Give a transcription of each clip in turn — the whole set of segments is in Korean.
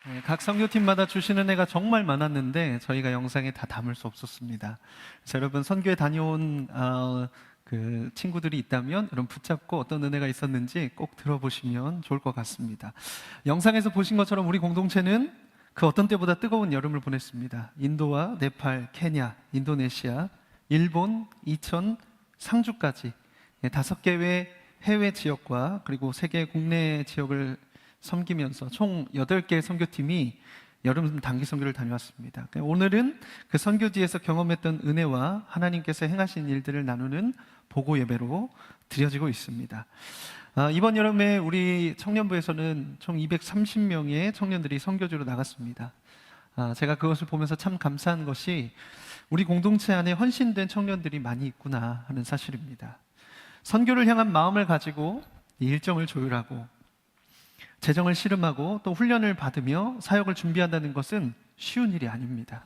네, 각 선교팀마다 주시는 애가 정말 많았는데 저희가 영상에 다 담을 수 없었습니다. 그래서 여러분 선교에 다녀온 그 친구들이 있다면 여러분 붙잡고 어떤 은혜가 있었는지 꼭 들어보시면 좋을 것 같습니다. 영상에서 보신 것처럼 우리 공동체는 그 어떤 때보다 뜨거운 여름을 보냈습니다. 인도와 네팔, 케냐, 인도네시아, 일본, 이천, 상주까지 5개의 해외 지역과 그리고 3개의 국내 지역을 섬기면서 총 8개의 선교팀이 여름 단기 선교를 다녀왔습니다. 오늘은 그 선교지에서 경험했던 은혜와 하나님께서 행하신 일들을 나누는 보고 예배로 드려지고 있습니다. 이번 여름에 우리 청년부에서는 총 230명의 청년들이 선교지로 나갔습니다. 제가 그것을 보면서 참 감사한 것이 우리 공동체 안에 헌신된 청년들이 많이 있구나 하는 사실입니다. 선교를 향한 마음을 가지고 일정을 조율하고 재정을 씨름하고 또 훈련을 받으며 사역을 준비한다는 것은 쉬운 일이 아닙니다.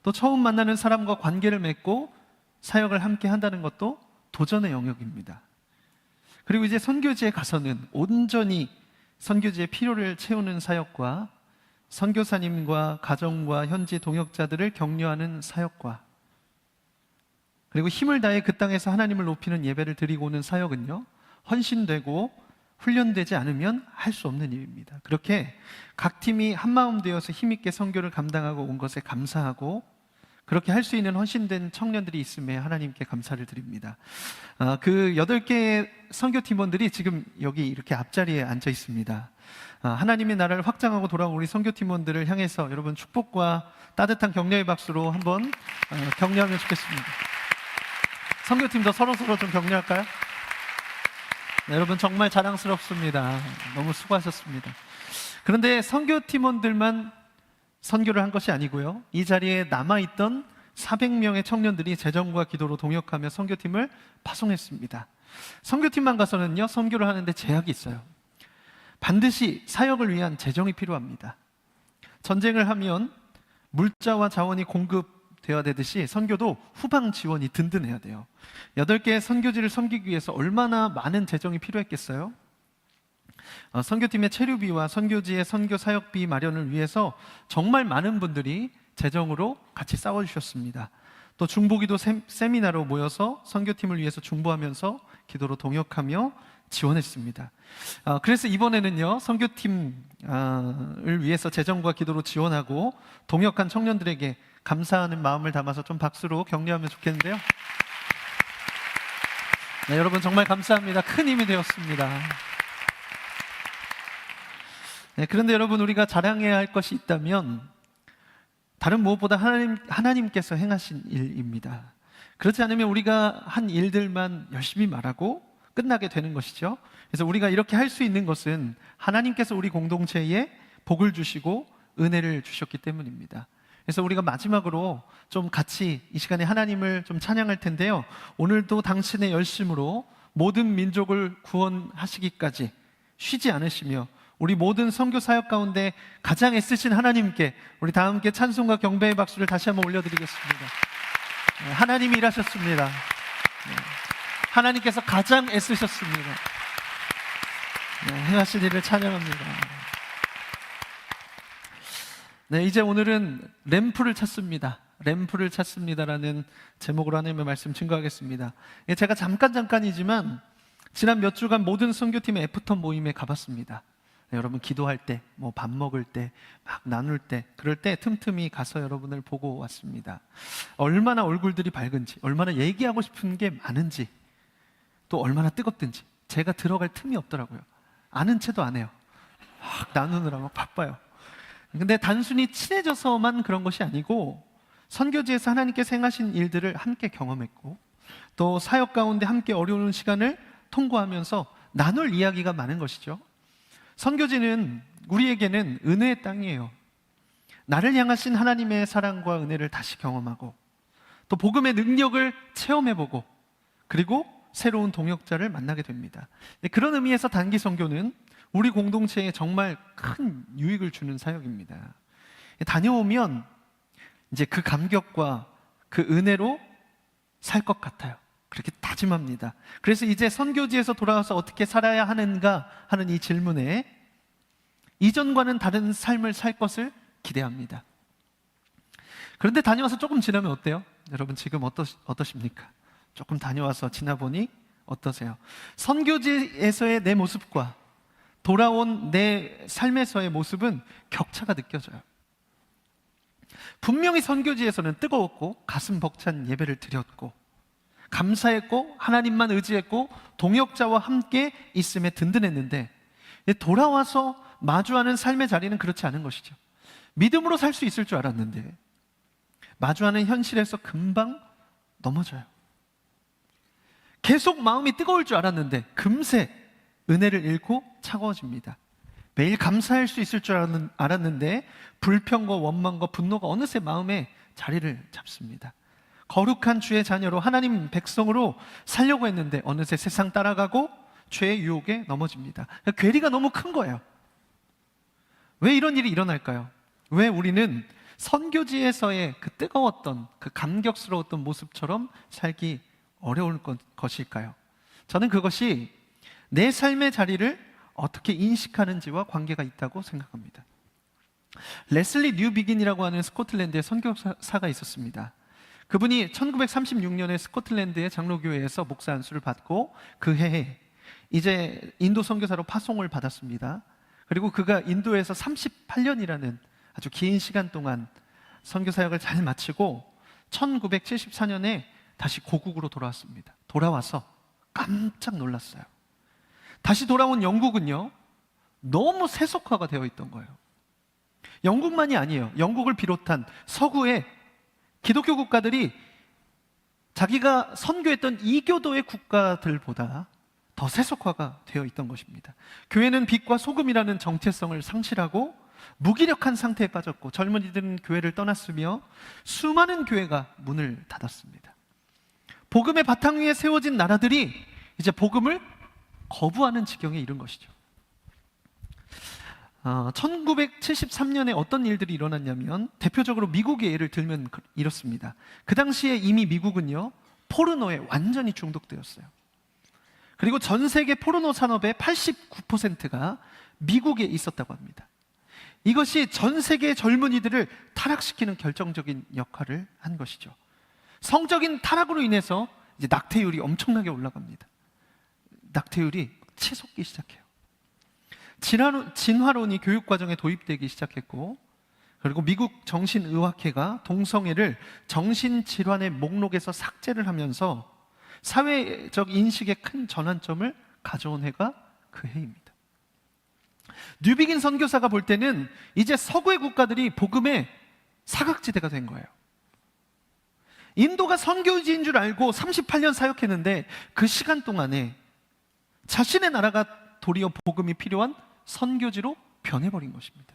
또 처음 만나는 사람과 관계를 맺고 사역을 함께 한다는 것도 도전의 영역입니다. 그리고 이제 선교지에 가서는 온전히 선교지의 필요를 채우는 사역과 선교사님과 가정과 현지 동역자들을 격려하는 사역과 그리고 힘을 다해 그 땅에서 하나님을 높이는 예배를 드리고 오는 사역은요, 헌신되고 훈련되지 않으면 할 수 없는 일입니다. 그렇게 각 팀이 한마음 되어서 힘있게 선교를 감당하고 온 것에 감사하고 그렇게 할 수 있는 헌신된 청년들이 있음에 하나님께 감사를 드립니다. 그 8개의 선교팀원들이 지금 여기 이렇게 앞자리에 앉아 있습니다. 하나님의 나라를 확장하고 돌아온 우리 선교팀원들을 향해서 여러분 축복과 따뜻한 격려의 박수로 한번 격려하면 좋겠습니다. 선교팀도 서로서로 좀 격려할까요? 네, 여러분 정말 자랑스럽습니다. 너무 수고하셨습니다. 그런데 선교팀원들만 선교를 한 것이 아니고요, 이 자리에 남아있던 400명의 청년들이 재정과 기도로 동역하며 선교팀을 파송했습니다. 선교팀만 가서는요, 선교를 하는데 제약이 있어요. 반드시 사역을 위한 재정이 필요합니다. 전쟁을 하면 물자와 자원이 공급되어야 되듯이 선교도 후방 지원이 든든해야 돼요. 8개의 선교지를 섬기기 위해서 얼마나 많은 재정이 필요했겠어요? 선교팀의 체류비와 선교지의 선교 사역비 마련을 위해서 정말 많은 분들이 재정으로 같이 싸워주셨습니다. 또 중보기도 세미나로 모여서 선교팀을 위해서 중보하면서 기도로 동역하며 지원했습니다. 그래서 이번에는요, 선교팀을 위해서 재정과 기도로 지원하고 동역한 청년들에게 감사하는 마음을 담아서 좀 박수로 격려하면 좋겠는데요. 네, 여러분 정말 감사합니다. 큰 힘이 되었습니다. 네, 그런데 여러분, 우리가 자랑해야 할 것이 있다면 다른 무엇보다 하나님께서 행하신 일입니다. 그렇지 않으면 우리가 한 일들만 열심히 말하고 끝나게 되는 것이죠. 그래서 우리가 이렇게 할 수 있는 것은 하나님께서 우리 공동체에 복을 주시고 은혜를 주셨기 때문입니다. 그래서 우리가 마지막으로 좀 같이 이 시간에 하나님을 좀 찬양할 텐데요, 오늘도 당신의 열심으로 모든 민족을 구원하시기까지 쉬지 않으시며 우리 모든 선교 사역 가운데 가장 애쓰신 하나님께 우리 다 함께 찬송과 경배의 박수를 다시 한번 올려드리겠습니다. 하나님이 일하셨습니다. 하나님께서 가장 애쓰셨습니다. 행하신 일을 찬양합니다. 네, 이제 오늘은 램프를 찾습니다. 램프를 찾습니다라는 제목으로 하나님의 말씀 증거하겠습니다. 제가 잠깐이지만 지난 몇 주간 모든 선교팀의 애프터 모임에 가봤습니다. 네, 여러분 기도할 때, 뭐 밥 먹을 때, 막 나눌 때, 그럴 때 틈틈이 가서 여러분을 보고 왔습니다. 얼마나 얼굴들이 밝은지, 얼마나 얘기하고 싶은 게 많은지, 또 얼마나 뜨겁든지 제가 들어갈 틈이 없더라고요. 아는 채도 안 해요. 막 나누느라 막 바빠요. 근데 단순히 친해져서만 그런 것이 아니고 선교지에서 하나님께서 행하신 일들을 함께 경험했고 또 사역 가운데 함께 어려운 시간을 통과하면서 나눌 이야기가 많은 것이죠. 선교지는 우리에게는 은혜의 땅이에요. 나를 향하신 하나님의 사랑과 은혜를 다시 경험하고 또 복음의 능력을 체험해보고 그리고 새로운 동역자를 만나게 됩니다. 그런 의미에서 단기 선교는 우리 공동체에 정말 큰 유익을 주는 사역입니다. 다녀오면 이제 그 감격과 그 은혜로 살 것 같아요. 그렇게 다짐합니다. 그래서 이제 선교지에서 돌아와서 어떻게 살아야 하는가 하는 이 질문에 이전과는 다른 삶을 살 것을 기대합니다. 그런데 다녀와서 조금 지나면 어때요? 여러분 지금 어떠십니까? 조금 다녀와서 지나보니 어떠세요? 선교지에서의 내 모습과 돌아온 내 삶에서의 모습은 격차가 느껴져요. 분명히 선교지에서는 뜨거웠고 가슴 벅찬 예배를 드렸고 감사했고 하나님만 의지했고 동역자와 함께 있음에 든든했는데 돌아와서 마주하는 삶의 자리는 그렇지 않은 것이죠. 믿음으로 살 수 있을 줄 알았는데 마주하는 현실에서 금방 넘어져요. 계속 마음이 뜨거울 줄 알았는데 금세 은혜를 잃고 차가워집니다. 매일 감사할 수 있을 줄 알았는데 불평과 원망과 분노가 어느새 마음에 자리를 잡습니다. 거룩한 주의 자녀로 하나님 백성으로 살려고 했는데 어느새 세상 따라가고 죄의 유혹에 넘어집니다. 괴리가 너무 큰 거예요. 왜 이런 일이 일어날까요? 왜 우리는 선교지에서의 그 뜨거웠던 그 감격스러웠던 모습처럼 살기 어려울 것일까요? 저는 그것이 내 삶의 자리를 어떻게 인식하는지와 관계가 있다고 생각합니다. 레슬리 뉴비긴이라고 하는 스코틀랜드의 선교사가 있었습니다. 그분이 1936년에 스코틀랜드의 장로교회에서 목사 안수를 받고 그 해에 이제 인도 선교사로 파송을 받았습니다. 그리고 그가 인도에서 38년이라는 아주 긴 시간 동안 선교 사역을 잘 마치고 1974년에 다시 고국으로 돌아왔습니다. 돌아와서 깜짝 놀랐어요. 다시 돌아온 영국은요, 너무 세속화가 되어 있던 거예요. 영국만이 아니에요. 영국을 비롯한 서구의 기독교 국가들이 자기가 선교했던 이교도의 국가들보다 더 세속화가 되어 있던 것입니다. 교회는 빛과 소금이라는 정체성을 상실하고 무기력한 상태에 빠졌고 젊은이들은 교회를 떠났으며 수많은 교회가 문을 닫았습니다. 복음의 바탕 위에 세워진 나라들이 이제 복음을 거부하는 지경에 이른 것이죠. 1973년에 어떤 일들이 일어났냐면 대표적으로 미국의 예를 들면 이렇습니다. 그 당시에 이미 미국은요 포르노에 완전히 중독되었어요. 그리고 전 세계 포르노 산업의 89%가 미국에 있었다고 합니다. 이것이 전 세계 젊은이들을 타락시키는 결정적인 역할을 한 것이죠. 성적인 타락으로 인해서 이제 낙태율이 엄청나게 올라갑니다. 낙태율이 치솟기 시작해요. 진화론이 교육과정에 도입되기 시작했고, 그리고 미국 정신의학회가 동성애를 정신질환의 목록에서 삭제를 하면서 사회적 인식의 큰 전환점을 가져온 해가 그 해입니다. 뉴비긴 선교사가 볼 때는 이제 서구의 국가들이 복음의 사각지대가 된 거예요. 인도가 선교지인 줄 알고 38년 사역했는데 그 시간 동안에 자신의 나라가 도리어 복음이 필요한 선교지로 변해버린 것입니다.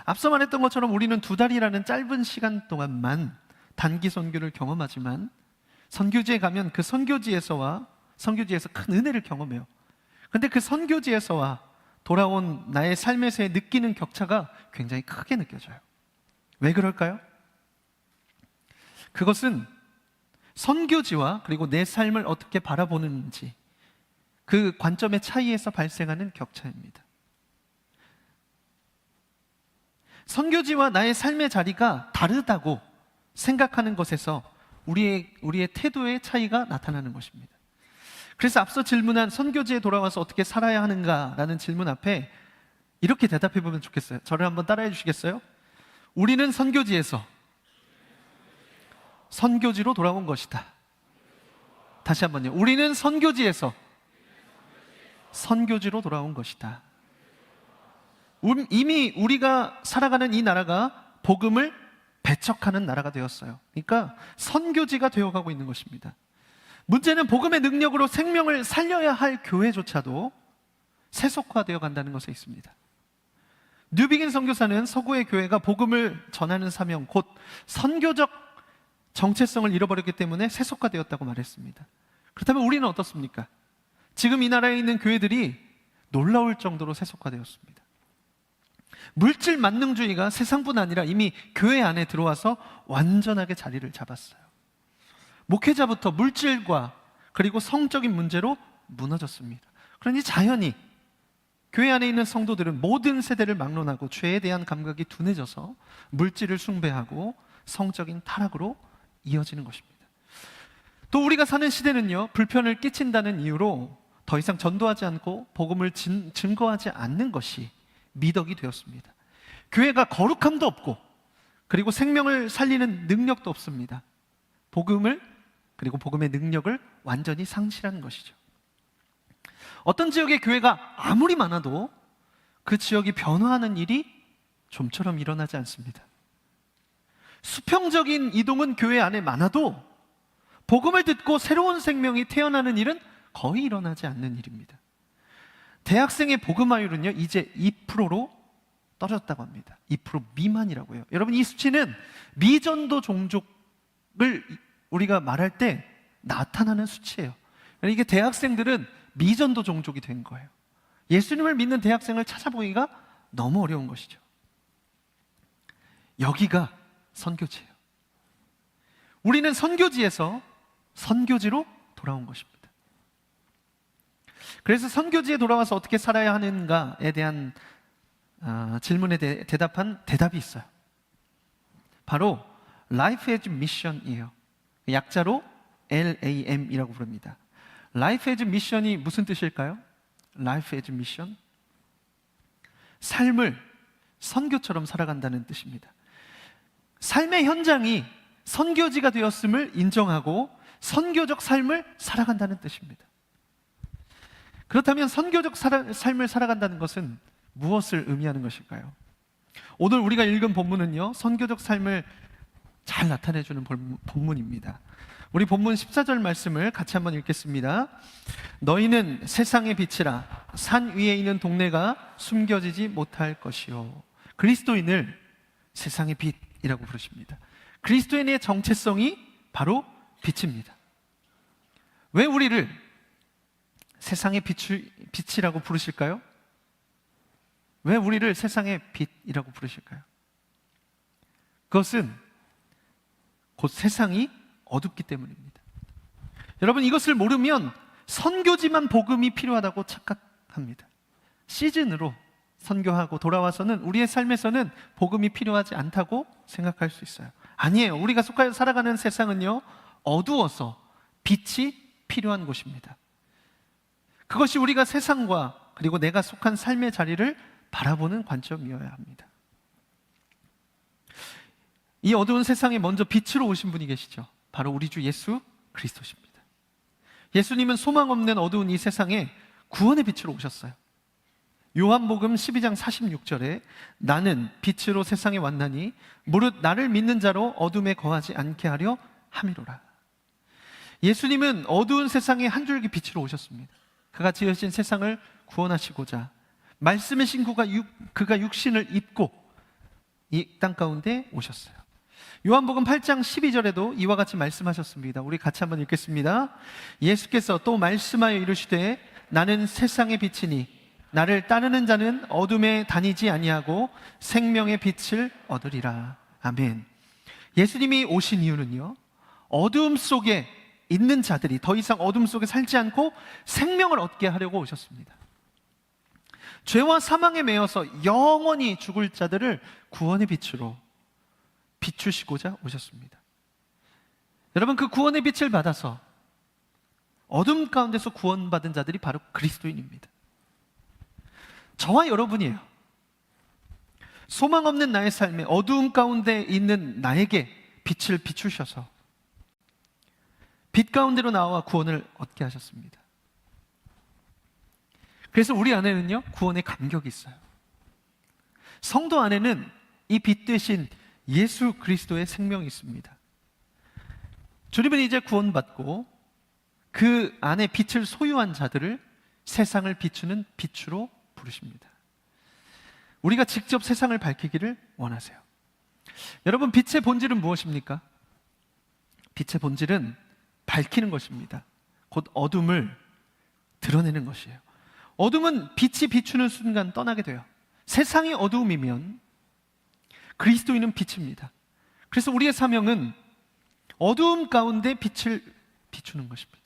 앞서 말했던 것처럼 우리는 2달이라는 짧은 시간 동안만 단기 선교를 경험하지만 선교지에 가면 그 선교지에서 큰 은혜를 경험해요. 그런데 그 선교지에서와 돌아온 나의 삶에서의 느끼는 격차가 굉장히 크게 느껴져요. 왜 그럴까요? 그것은 선교지와 그리고 내 삶을 어떻게 바라보는지 그 관점의 차이에서 발생하는 격차입니다. 선교지와 나의 삶의 자리가 다르다고 생각하는 것에서 우리의 태도의 차이가 나타나는 것입니다. 그래서 앞서 질문한 선교지에 돌아와서 어떻게 살아야 하는가라는 질문 앞에 이렇게 대답해 보면 좋겠어요. 저를 한번 따라해 주시겠어요? 우리는 선교지에서 선교지로 돌아온 것이다. 다시 한번요. 우리는 선교지에서 선교지로 돌아온 것이다. 이미 우리가 살아가는 이 나라가 복음을 배척하는 나라가 되었어요. 그러니까 선교지가 되어가고 있는 것입니다. 문제는 복음의 능력으로 생명을 살려야 할 교회조차도 세속화되어 간다는 것에 있습니다. 뉴비긴 선교사는 서구의 교회가 복음을 전하는 사명, 곧 선교적 정체성을 잃어버렸기 때문에 세속화되었다고 말했습니다. 그렇다면 우리는 어떻습니까? 지금 이 나라에 있는 교회들이 놀라울 정도로 세속화되었습니다. 물질 만능주의가 세상뿐 아니라 이미 교회 안에 들어와서 완전하게 자리를 잡았어요. 목회자부터 물질과 그리고 성적인 문제로 무너졌습니다. 그러니 자연히 교회 안에 있는 성도들은 모든 세대를 막론하고 죄에 대한 감각이 둔해져서 물질을 숭배하고 성적인 타락으로 이어지는 것입니다. 또 우리가 사는 시대는요, 불편을 끼친다는 이유로 더 이상 전도하지 않고 복음을 증거하지 않는 것이 미덕이 되었습니다. 교회가 거룩함도 없고 그리고 생명을 살리는 능력도 없습니다. 복음을, 그리고 복음의 능력을 완전히 상실하는 것이죠. 어떤 지역의 교회가 아무리 많아도 그 지역이 변화하는 일이 좀처럼 일어나지 않습니다. 수평적인 이동은 교회 안에 많아도 복음을 듣고 새로운 생명이 태어나는 일은 거의 일어나지 않는 일입니다. 대학생의 복음화율은요, 이제 2%로 떨어졌다고 합니다. 2% 미만이라고 해요. 여러분, 이 수치는 미전도 종족을 우리가 말할 때 나타나는 수치예요. 이게 대학생들은 미전도 종족이 된 거예요. 예수님을 믿는 대학생을 찾아보기가 너무 어려운 것이죠. 여기가 선교지예요. 우리는 선교지에서 선교지로 돌아온 것입니다. 그래서 선교지에 돌아와서 어떻게 살아야 하는가에 대한 질문에 대답한 대답이 있어요. 바로 Life as Mission이에요. 약자로 LAM이라고 부릅니다. Life as Mission이 무슨 뜻일까요? Life as Mission, 삶을 선교처럼 살아간다는 뜻입니다. 삶의 현장이 선교지가 되었음을 인정하고 선교적 삶을 살아간다는 뜻입니다. 그렇다면 선교적 삶을 살아간다는 것은 무엇을 의미하는 것일까요? 오늘 우리가 읽은 본문은요, 선교적 삶을 잘 나타내주는 본문입니다. 우리 본문 14절 말씀을 같이 한번 읽겠습니다. 너희는 세상의 빛이라. 산 위에 있는 동네가 숨겨지지 못할 것이요. 그리스도인을 세상의 빛이라고 부르십니다. 그리스도인의 정체성이 바로 빛입니다. 왜 우리를 세상의 빛이라고 부르실까요? 왜 우리를 세상의 빛이라고 부르실까요? 그것은 곧 세상이 어둡기 때문입니다. 여러분, 이것을 모르면 선교지만 복음이 필요하다고 착각합니다. 시즌으로 선교하고 돌아와서는 우리의 삶에서는 복음이 필요하지 않다고 생각할 수 있어요. 아니에요. 우리가 속하여 살아가는 세상은요, 어두워서 빛이 필요한 곳입니다. 그것이 우리가 세상과 그리고 내가 속한 삶의 자리를 바라보는 관점이어야 합니다. 이 어두운 세상에 먼저 빛으로 오신 분이 계시죠. 바로 우리 주 예수 그리스도십니다. 예수님은 소망 없는 어두운 이 세상에 구원의 빛으로 오셨어요. 요한복음 12장 46절에 나는 빛으로 세상에 왔나니 무릇 나를 믿는 자로 어둠에 거하지 않게 하려 함이로라. 예수님은 어두운 세상에 한 줄기 빛으로 오셨습니다. 그가 지으신 세상을 구원하시고자 말씀의 신구가 그가 육신을 입고 이 땅 가운데 오셨어요. 요한복음 8장 12절에도 이와 같이 말씀하셨습니다. 우리 같이 한번 읽겠습니다. 예수께서 또 말씀하여 이르시되 나는 세상의 빛이니 나를 따르는 자는 어둠에 다니지 아니하고 생명의 빛을 얻으리라. 아멘. 예수님이 오신 이유는요, 어둠 속에 있는 자들이 더 이상 어둠 속에 살지 않고 생명을 얻게 하려고 오셨습니다. 죄와 사망에 매여서 영원히 죽을 자들을 구원의 빛으로 비추시고자 오셨습니다. 여러분, 그 구원의 빛을 받아서 어둠 가운데서 구원받은 자들이 바로 그리스도인입니다. 저와 여러분이에요. 소망 없는 나의 삶에 어두움 가운데 있는 나에게 빛을 비추셔서 빛 가운데로 나와 구원을 얻게 하셨습니다. 그래서 우리 안에는요, 구원의 감격이 있어요. 성도 안에는 이 빛 대신 예수 그리스도의 생명이 있습니다. 주님은 이제 구원받고 그 안에 빛을 소유한 자들을 세상을 비추는 빛으로 부르십니다. 우리가 직접 세상을 밝히기를 원하세요. 여러분, 빛의 본질은 무엇입니까? 빛의 본질은 밝히는 것입니다. 곧 어둠을 드러내는 것이에요. 어둠은 빛이 비추는 순간 떠나게 돼요. 세상이 어두움이면 그리스도인은 빛입니다. 그래서 우리의 사명은 어두움 가운데 빛을 비추는 것입니다.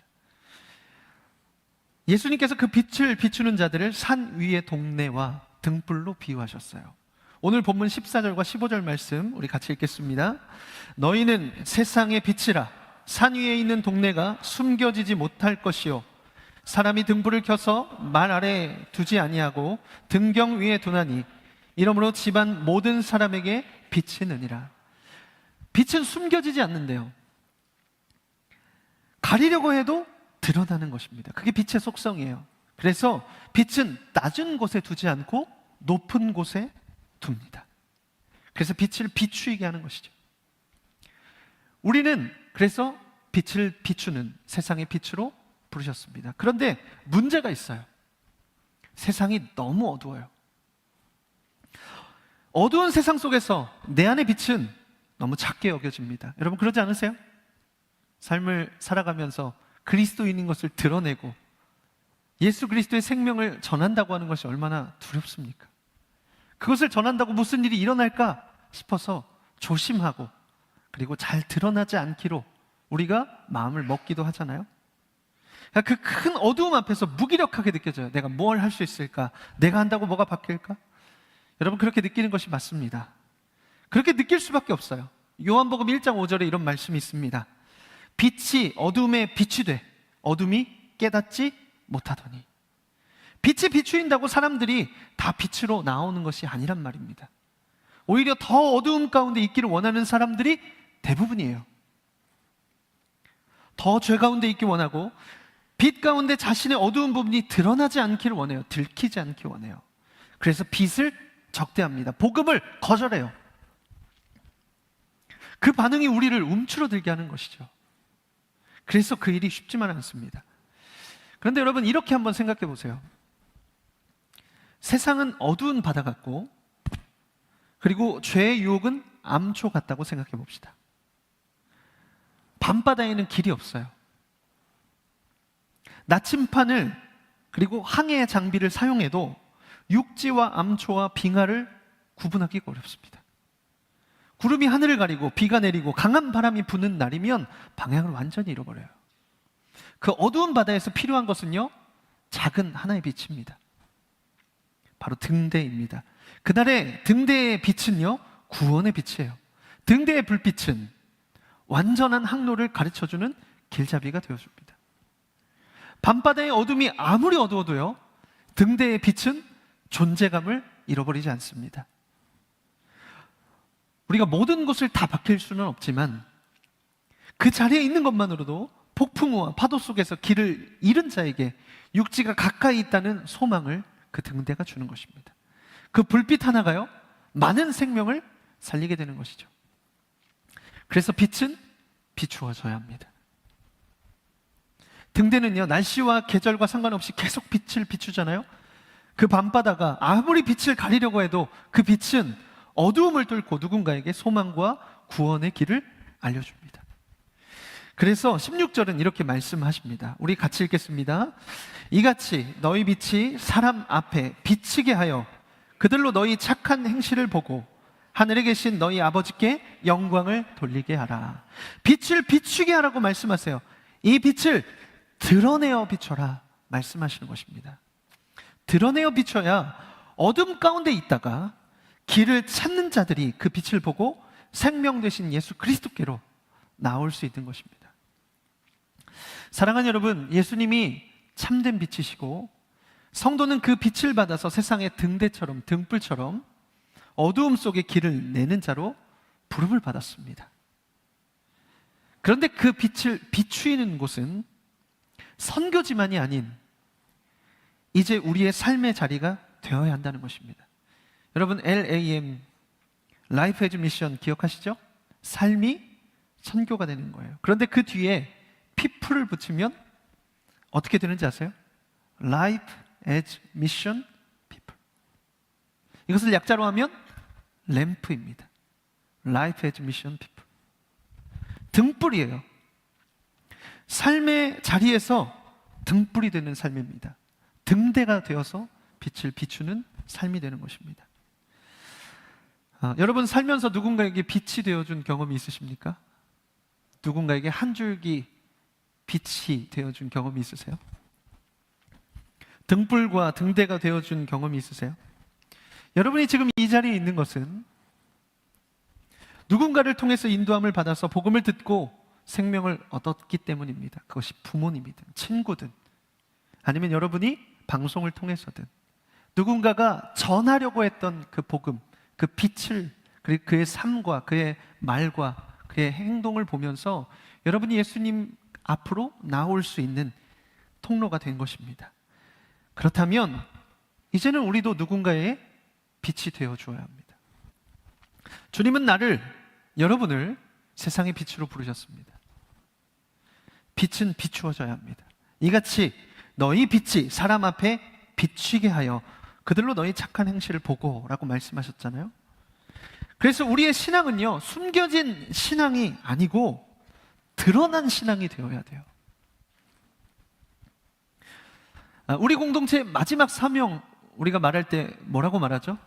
예수님께서 그 빛을 비추는 자들을 산 위의 동네와 등불로 비유하셨어요. 오늘 본문 14절과 15절 말씀 우리 같이 읽겠습니다. 너희는 세상의 빛이라. 산 위에 있는 동네가 숨겨지지 못할 것이요 사람이 등불을 켜서 말 아래에 두지 아니하고 등경 위에 두나니 이러므로 집안 모든 사람에게 빛이 느니라. 빛은 숨겨지지 않는데요, 가리려고 해도 드러나는 것입니다. 그게 빛의 속성이에요. 그래서 빛은 낮은 곳에 두지 않고 높은 곳에 둡니다. 그래서 빛을 비추이게 하는 것이죠. 우리는 그래서 빛을 비추는 세상의 빛으로 부르셨습니다. 그런데 문제가 있어요. 세상이 너무 어두워요. 어두운 세상 속에서 내 안의 빛은 너무 작게 여겨집니다. 여러분 그러지 않으세요? 삶을 살아가면서 그리스도인인 것을 드러내고 예수 그리스도의 생명을 전한다고 하는 것이 얼마나 두렵습니까? 그것을 전한다고 무슨 일이 일어날까 싶어서 조심하고 그리고 잘 드러나지 않기로 우리가 마음을 먹기도 하잖아요. 그 큰 어두움 앞에서 무기력하게 느껴져요. 내가 뭘 할 수 있을까? 내가 한다고 뭐가 바뀔까? 여러분 그렇게 느끼는 것이 맞습니다. 그렇게 느낄 수밖에 없어요. 요한복음 1장 5절에 이런 말씀이 있습니다. 빛이 어둠에 빛이 돼 어둠이 깨닫지 못하더니. 빛이 비추인다고 사람들이 다 빛으로 나오는 것이 아니란 말입니다. 오히려 더 어두움 가운데 있기를 원하는 사람들이 대부분이에요. 더 죄 가운데 있기 원하고 빛 가운데 자신의 어두운 부분이 드러나지 않기를 원해요. 들키지 않기 원해요. 그래서 빛을 적대합니다. 복음을 거절해요. 그 반응이 우리를 움츠러들게 하는 것이죠. 그래서 그 일이 쉽지만 않습니다. 그런데 여러분 이렇게 한번 생각해 보세요. 세상은 어두운 바다 같고 그리고 죄의 유혹은 암초 같다고 생각해 봅시다. 밤바다에는 길이 없어요. 나침판을 그리고 항해의 장비를 사용해도 육지와 암초와 빙하를 구분하기가 어렵습니다. 구름이 하늘을 가리고 비가 내리고 강한 바람이 부는 날이면 방향을 완전히 잃어버려요. 그 어두운 바다에서 필요한 것은요, 작은 하나의 빛입니다. 바로 등대입니다. 그날의 등대의 빛은요, 구원의 빛이에요. 등대의 불빛은 완전한 항로를 가르쳐주는 길잡이가 되어줍니다. 밤바다의 어둠이 아무리 어두워도요, 등대의 빛은 존재감을 잃어버리지 않습니다. 우리가 모든 것을 다 바뀔 수는 없지만 그 자리에 있는 것만으로도 폭풍우와 파도 속에서 길을 잃은 자에게 육지가 가까이 있다는 소망을 그 등대가 주는 것입니다. 그 불빛 하나가요, 많은 생명을 살리게 되는 것이죠. 그래서 빛은 비추어져야 합니다. 등대는요, 날씨와 계절과 상관없이 계속 빛을 비추잖아요. 그 밤바다가 아무리 빛을 가리려고 해도 그 빛은 어두움을 뚫고 누군가에게 소망과 구원의 길을 알려줍니다. 그래서 16절은 이렇게 말씀하십니다. 우리 같이 읽겠습니다. 이같이 너희 빛이 사람 앞에 비치게 하여 그들로 너희 착한 행실을 보고 하늘에 계신 너희 아버지께 영광을 돌리게 하라. 빛을 비추게 하라고 말씀하세요. 이 빛을 드러내어 비춰라 말씀하시는 것입니다. 드러내어 비춰야 어둠 가운데 있다가 길을 찾는 자들이 그 빛을 보고 생명 되신 예수 그리스도께로 나올 수 있는 것입니다. 사랑하는 여러분, 예수님이 참된 빛이시고 성도는 그 빛을 받아서 세상의 등대처럼 등불처럼 어두움 속에 길을 내는 자로 부름을 받았습니다. 그런데 그 빛을 비추이는 곳은 선교지만이 아닌 이제 우리의 삶의 자리가 되어야 한다는 것입니다. 여러분 LAM 라이프 에즈 미션 기억하시죠? 삶이 선교가 되는 거예요. 그런데 그 뒤에 people을 붙이면 어떻게 되는지 아세요? Life as Mission People. 이것을 약자로 하면 램프입니다. Life as Mission People. 등불이에요. 삶의 자리에서 등불이 되는 삶입니다. 등대가 되어서 빛을 비추는 삶이 되는 것입니다. 여러분 살면서 누군가에게 빛이 되어준 경험이 있으십니까? 누군가에게 한 줄기 빛이 되어준 경험이 있으세요? 등불과 등대가 되어준 경험이 있으세요? 여러분이 지금 이 자리에 있는 것은 누군가를 통해서 인도함을 받아서 복음을 듣고 생명을 얻었기 때문입니다. 그것이 부모님이든 친구든 아니면 여러분이 방송을 통해서든 누군가가 전하려고 했던 그 복음, 그 빛을, 그리고 그의 삶과 그의 말과 그의 행동을 보면서 여러분이 예수님 앞으로 나올 수 있는 통로가 된 것입니다. 그렇다면 이제는 우리도 누군가의 빛이 되어 주어야 합니다. 주님은 여러분을 세상의 빛으로 부르셨습니다. 빛은 비추어져야 합니다. 이같이 너희 빛이 사람 앞에 비추게 하여 그들로 너희 착한 행실을 보고 라고 말씀하셨잖아요. 그래서 우리의 신앙은요, 숨겨진 신앙이 아니고 드러난 신앙이 되어야 돼요. 우리 공동체의 마지막 사명, 우리가 말할 때 뭐라고 말하죠?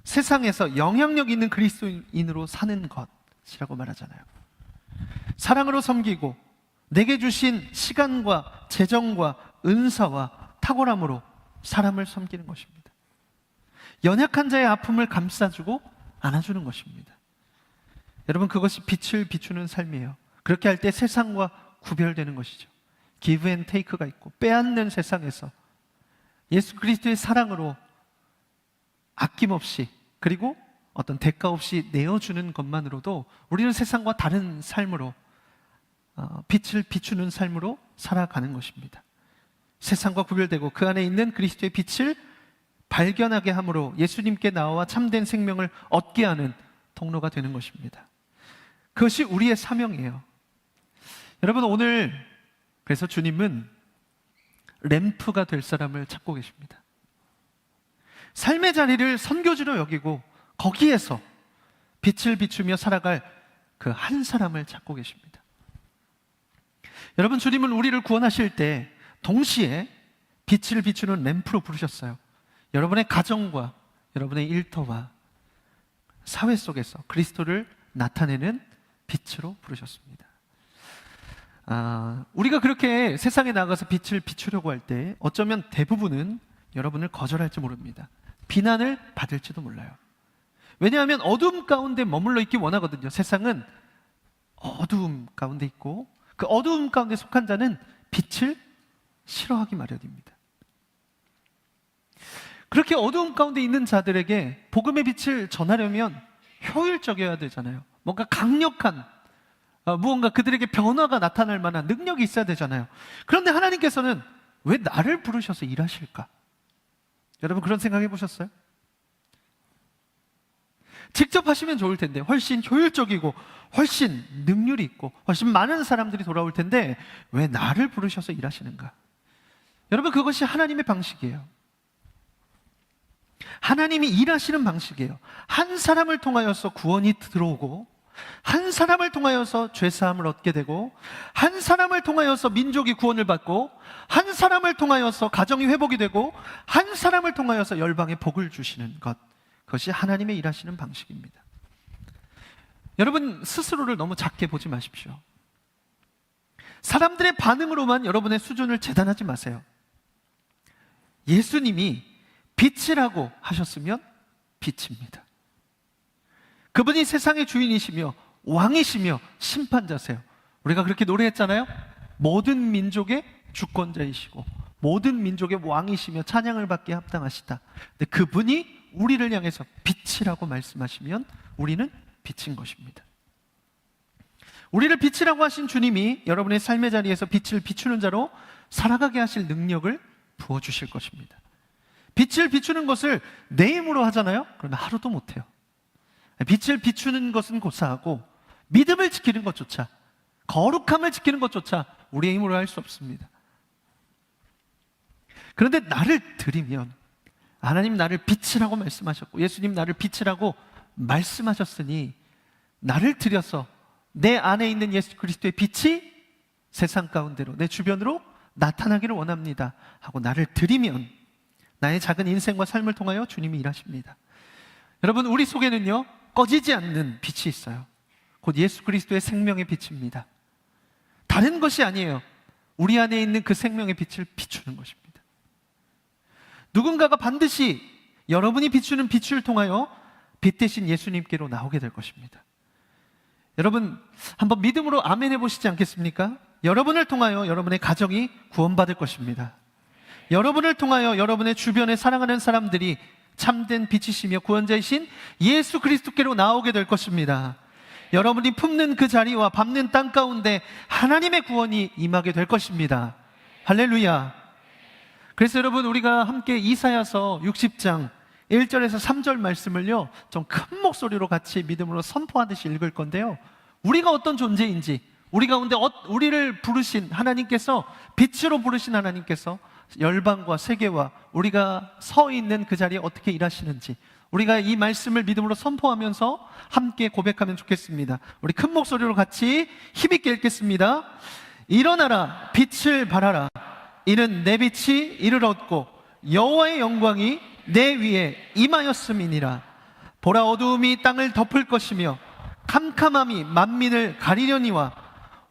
세상에서 영향력 있는 그리스도인으로 사는 것이라고 말하잖아요. 사랑으로 섬기고 내게 주신 시간과 재정과 은사와 탁월함으로 사람을 섬기는 것입니다. 연약한 자의 아픔을 감싸주고 안아주는 것입니다. 여러분, 그것이 빛을 비추는 삶이에요. 그렇게 할 때 세상과 구별되는 것이죠. 기브 앤 테이크가 있고 빼앗는 세상에서 예수 그리스도의 사랑으로 아낌없이 그리고 어떤 대가 없이 내어주는 것만으로도 우리는 세상과 다른 삶으로 빛을 비추는 삶으로 살아가는 것입니다. 세상과 구별되고 그 안에 있는 그리스도의 빛을 발견하게 함으로 예수님께 나와 참된 생명을 얻게 하는 통로가 되는 것입니다. 그것이 우리의 사명이에요. 여러분, 오늘 그래서 주님은 램프가 될 사람을 찾고 계십니다. 삶의 자리를 선교지로 여기고 거기에서 빛을 비추며 살아갈 그 한 사람을 찾고 계십니다. 여러분, 주님은 우리를 구원하실 때 동시에 빛을 비추는 램프로 부르셨어요. 여러분의 가정과 여러분의 일터와 사회 속에서 그리스도를 나타내는 빛으로 부르셨습니다. 우리가 그렇게 세상에 나가서 빛을 비추려고 할 때 어쩌면 대부분은 여러분을 거절할지 모릅니다. 비난을 받을지도 몰라요. 왜냐하면 어두움 가운데 머물러 있기 원하거든요. 세상은 어두움 가운데 있고 그 어두움 가운데 속한 자는 빛을 싫어하기 마련입니다. 그렇게 어두움 가운데 있는 자들에게 복음의 빛을 전하려면 효율적이어야 되잖아요. 뭔가 강력한 무언가 그들에게 변화가 나타날 만한 능력이 있어야 되잖아요. 그런데 하나님께서는 왜 나를 부르셔서 일하실까? 여러분, 그런 생각 해보셨어요? 직접 하시면 좋을 텐데 훨씬 효율적이고 훨씬 능률이 있고 훨씬 많은 사람들이 돌아올 텐데 왜 나를 부르셔서 일하시는가? 여러분, 그것이 하나님의 방식이에요. 하나님이 일하시는 방식이에요. 한 사람을 통하여서 구원이 들어오고 한 사람을 통하여서 죄사함을 얻게 되고 한 사람을 통하여서 민족이 구원을 받고 한 사람을 통하여서 가정이 회복이 되고 한 사람을 통하여서 열방에 복을 주시는 것, 그것이 하나님의 일하시는 방식입니다. 여러분, 스스로를 너무 작게 보지 마십시오. 사람들의 반응으로만 여러분의 수준을 재단하지 마세요. 예수님이 빛이라고 하셨으면 빛입니다. 그분이 세상의 주인이시며 왕이시며 심판자세요. 우리가 그렇게 노래했잖아요. 모든 민족의 주권자이시고 모든 민족의 왕이시며 찬양을 받기에 합당하시다. 근데 그분이 우리를 향해서 빛이라고 말씀하시면 우리는 빛인 것입니다. 우리를 빛이라고 하신 주님이 여러분의 삶의 자리에서 빛을 비추는 자로 살아가게 하실 능력을 부어주실 것입니다. 빛을 비추는 것을 내 힘으로 하잖아요. 그러면 하루도 못해요. 빛을 비추는 것은 고사하고 믿음을 지키는 것조차, 거룩함을 지키는 것조차 우리의 힘으로 할 수 없습니다. 그런데 나를 드리면, 하나님 나를 빛이라고 말씀하셨고 예수님 나를 빛이라고 말씀하셨으니 나를 드려서 내 안에 있는 예수 그리스도의 빛이 세상 가운데로 내 주변으로 나타나기를 원합니다 하고 나를 드리면 나의 작은 인생과 삶을 통하여 주님이 일하십니다. 여러분, 우리 속에는요 꺼지지 않는 빛이 있어요. 곧 예수 그리스도의 생명의 빛입니다. 다른 것이 아니에요. 우리 안에 있는 그 생명의 빛을 비추는 것입니다. 누군가가 반드시 여러분이 비추는 빛을 통하여 빛 대신 예수님께로 나오게 될 것입니다. 여러분 한번 믿음으로 아멘 해보시지 않겠습니까? 여러분을 통하여 여러분의 가정이 구원받을 것입니다. 여러분을 통하여 여러분의 주변에 사랑하는 사람들이 참된 빛이시며 구원자이신 예수 그리스도께로 나오게 될 것입니다. 여러분이 품는 그 자리와 밟는 땅 가운데 하나님의 구원이 임하게 될 것입니다. 할렐루야. 그래서 여러분 우리가 함께 이사야서 60장 1절에서 3절 말씀을요 좀 큰 목소리로 같이 믿음으로 선포하듯이 읽을 건데요, 우리가 어떤 존재인지, 우리 가운데 우리를 부르신 하나님께서, 빛으로 부르신 하나님께서 열방과 세계와 우리가 서 있는 그 자리에 어떻게 일하시는지 우리가 이 말씀을 믿음으로 선포하면서 함께 고백하면 좋겠습니다. 우리 큰 목소리로 같이 힘있게 읽겠습니다. 일어나라, 빛을 발하라. 이는 내 빛이 이를 얻고 여호와의 영광이 내 위에 임하였음이니라. 보라, 어두움이 땅을 덮을 것이며 캄캄함이 만민을 가리려니와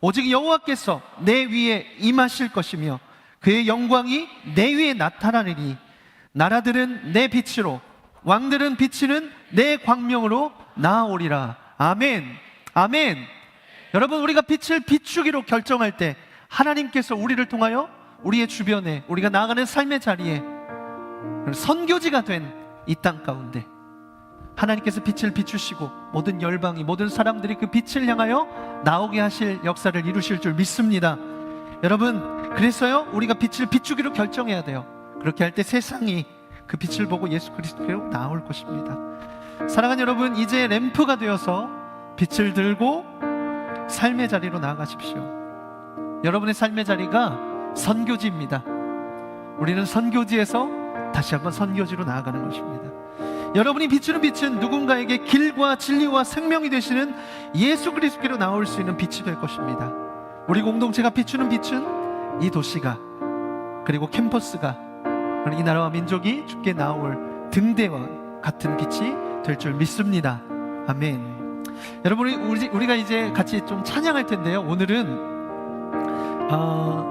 오직 여호와께서 내 위에 임하실 것이며 그의 영광이 내 위에 나타나리니 나라들은 내 빛으로, 왕들은 비치는 내 광명으로 나아오리라. 아멘. 아멘. 여러분 우리가 빛을 비추기로 결정할 때 하나님께서 우리를 통하여 우리의 주변에, 우리가 나아가는 삶의 자리에 선교지가 된 이 땅 가운데 하나님께서 빛을 비추시고 모든 열방이, 모든 사람들이 그 빛을 향하여 나오게 하실 역사를 이루실 줄 믿습니다. 여러분 그래서요 우리가 빛을 비추기로 결정해야 돼요. 그렇게 할 때 세상이 그 빛을 보고 예수 그리스도께로 나올 것입니다. 사랑하는 여러분, 이제 램프가 되어서 빛을 들고 삶의 자리로 나아가십시오. 여러분의 삶의 자리가 선교지입니다. 우리는 선교지에서 다시 한번 선교지로 나아가는 것입니다. 여러분이 비추는 빛은 누군가에게 길과 진리와 생명이 되시는 예수 그리스도께로 나올 수 있는 빛이 될 것입니다. 우리 공동체가 비추는 빛은 이 도시가, 그리고 캠퍼스가, 이 나라와 민족이 주께 나올 등대와 같은 빛이 될 줄 믿습니다. 아멘. 여러분 우리가 이제 같이 좀 찬양할 텐데요, 오늘은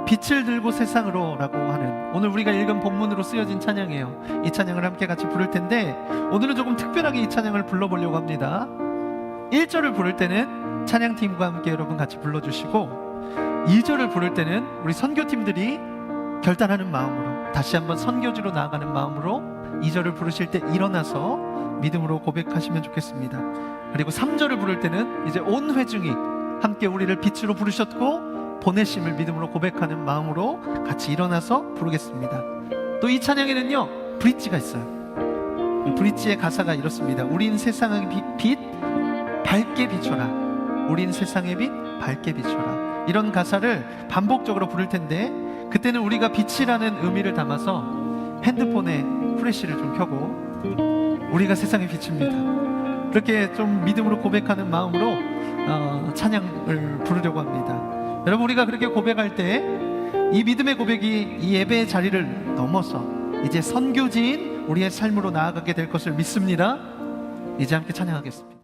빛을 들고 세상으로 라고 하는, 오늘 우리가 읽은 본문으로 쓰여진 찬양이에요. 이 찬양을 함께 같이 부를 텐데 오늘은 조금 특별하게 이 찬양을 불러보려고 합니다. 1절을 부를 때는 찬양팀과 함께 여러분 같이 불러주시고, 2절을 부를 때는 우리 선교팀들이 결단하는 마음으로 다시 한번 선교지로 나아가는 마음으로 2절을 부르실 때 일어나서 믿음으로 고백하시면 좋겠습니다. 그리고 3절을 부를 때는 이제 온 회중이 함께 우리를 빛으로 부르셨고 보내심을 믿음으로 고백하는 마음으로 같이 일어나서 부르겠습니다. 또 이 찬양에는요 브릿지가 있어요. 브릿지의 가사가 이렇습니다. 우린 세상의 빛 밝게 비춰라. 우린 세상의 빛 밝게 비춰라. 이런 가사를 반복적으로 부를 텐데, 그때는 우리가 빛이라는 의미를 담아서 핸드폰에 프레시를 좀 켜고 우리가 세상의 빛입니다, 그렇게 좀 믿음으로 고백하는 마음으로 찬양을 부르려고 합니다. 여러분 우리가 그렇게 고백할 때 이 믿음의 고백이 이 예배의 자리를 넘어서 이제 선교지인 우리의 삶으로 나아가게 될 것을 믿습니다. 이제 함께 찬양하겠습니다.